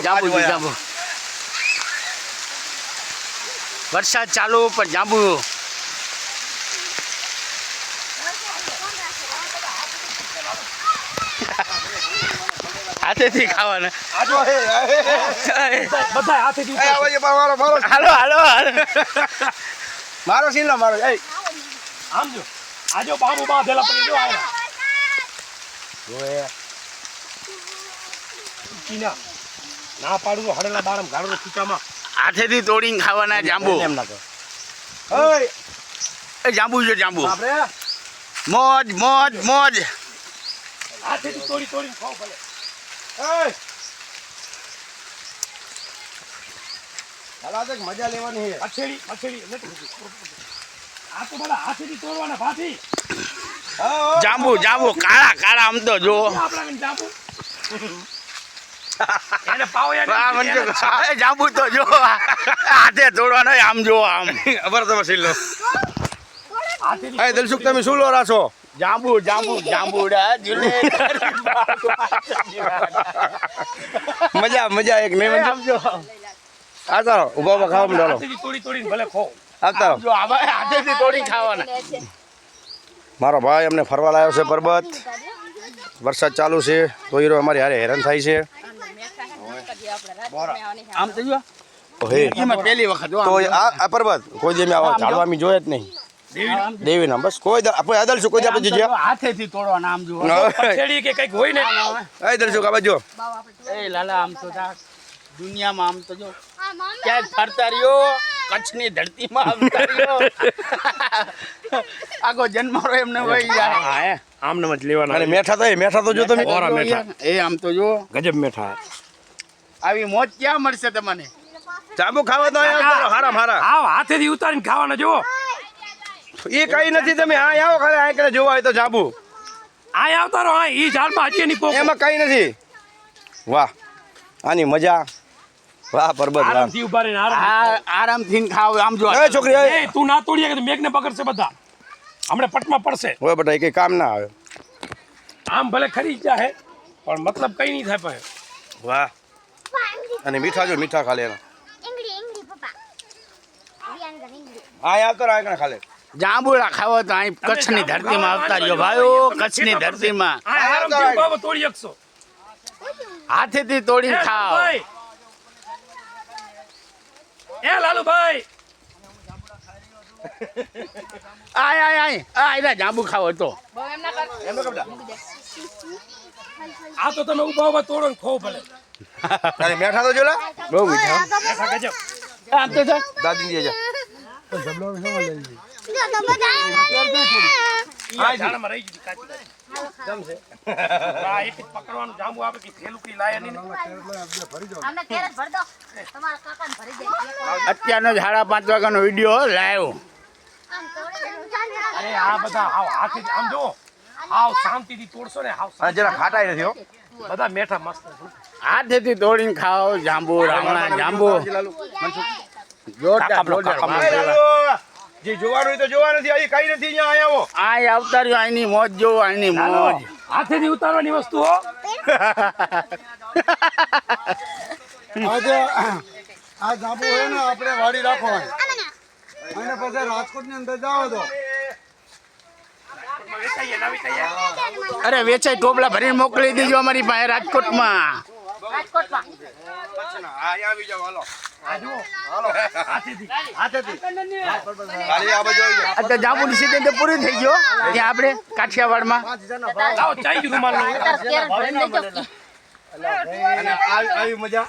જાંબુ વરસાદ ચાલુ પણ જાંબુ હાથેથી ખાવાના બધા હાથેથી હાલો હાલો મારો સીન લો મારો આમ જો આજો બાબુ બાંધેલા પડી જો આયા કીના ના પાડું તો હડેલા બારમ ગાડો ખીચામાં હાથેથી તોડીને ખાવાના જાંબુ એમ ના કહો ઓય એ જાંબુ છે જાંબુ બાપરે મોજ મોજ મોજ હાથેથી તોડીને ખાવ ભલે ઓય હાલા દેખ મજા લેવાની છે અછેડી આ તો બધા હાથેથી તોડવાના ભાથી જાંબુ જાંબુ કાળા કાળા આમ તો જો આપણા જાંબુ એને પાવ જાંબુ તો જો હાથે તોડવાનો આમ જો આમ અબર તમે સીન લો એ દિલસુખ તમે શું લો રાછો જાંબુ જાંબુ જાંબુડા જુલે મજા મજા એક નહીં સમજો આવતા રહો ઉભા ઉભા ખાવા માંડો તોડીને ભલે ખો આવતા રહો જો આવા હાથેથી તોડી ખાવાના મારો ભાઈ અમને ફરવા લાવ્યો છે પર્વત વરસાદ ચાલુ છે તો હીરો અમારી હારે હેરાન થાય છે આમ તો જો હે એમાં પહેલી વખત તો આ પર્વત કોઈ દી અમે આવા ઝાડવા અમે જોયા જ નહીં દેવી ના બસ કોઈ આપણે આદલ છું કોઈ દી આપણે જીજ્યા હાથેથી તોડવાના આમ જો છેડી કે કઈક હોય ને એ દર્શક આ બાજુ એ લાલા આમ તો દુનિયામાં આમ તો જો ક્યાંક ફરતા રહ્યો કચ્છની ધરતીમાં આવતા રહ્યો આગો જન્મારો એમને વહી જાય આમ નમ જ લેવાના અને મેઠા તો જો તમે ઓરા મેઠા એ આમ તો જો ગજબ મેઠા આવી મોજ ક્યાં મળશે તમને જાંબુ ખાવા તો હારા હારા આવ હાથેથી ઉતારીને ખાવાના જો એ કઈ નથી તમે આ આવો ખાલી આ કરે જોવા હોય તો જાંબુ આ આવતા રહો ઈ ઝાડમાં હજી એની પોકો એમાં કઈ નથી વાહ આની મજા વાહ પર્વત વાહ આરામથી ઉભા રહીને આરામથી ખાવ આમ જો એ છોકરી એ તું ના તોડીએ કે મેઘને પકડશે બધા હમણાં પટમાં પડશે હોય બેટા એ કઈ કામ ના આવે આમ ભલે ખરી જાહે પણ મતલબ કઈ નહીં થાય પાસે વાહ અને મીઠા જો મીઠા ખાલે એના આ આવતો આ કણે ખાલે જાંબુડા ખાવો તો અહીં કચ્છની ધરતીમાં આવતા રહ્યો ભાઈઓ કચ્છની ધરતીમાં આરામથી બાબા તોડી શકશો હાથેથી તોડીને ખાવ ભાઈ એ લાલુભાઈ આય આય આય આય જાંબુ ખાવો તો આ તો તમે ઉભા ઉભા તોડો ને ખો ભલે અરે મેઠા તો જોલા બહુ મીઠા મેઠા ગજબ આમ તો જો દાદી ની જા આ ઝાડમાં રહી ગઈ કાચી જમ છે આ એક જ પકડવાનું જાંબુ આપે કે થેલું કી લાયા નહીં અમને કેરેટ ભર દો તમારા કાકાને ભરી જાય અત્યારનો 5:30 વાગ્યાનો વિડીયો લાવ્યો આમ તોડે અરે આ બધા હાવ હાથી આમ જો હાવ શાંતિથી તોડશો ને હાવ અને જરા ખાટાઈ નથી હો બધા મેઠા મસ્ત હાથેથી તોડીને ખાઓ જાંબુ રામણા જાંબુ જોરદાર જે જોવાનું હોય તો જોવા નથી અહીં કઈ નથી અહીંયા આયા આવો આ આવતા રહ્યો અહીંની મોજ જો અહીંની મોજ હાથેથી ઉતારવાની વસ્તુ હો આજે આ જાંબુ હોય ને આપણે વાડી રાખવાની અને પછી રાજકોટ ની અંદર જાઓ તો અરે વેચાઈ ટોપલા ભરીને મોકલી દીજો અમારી પાસે રાજકોટમાં રાજકોટમાં આવી જાવ હાલો હાથેથી ખાલી આ બાજુ આવી જાવ અત્યારે જાંબુની સીઝન તો પૂરી થઈ ગયો ત્યાં આપણે કાઠિયાવાડમાં લાવો ચાઈ રૂમાલ લો કેરેટ ભરી દેજો અને આવી મજા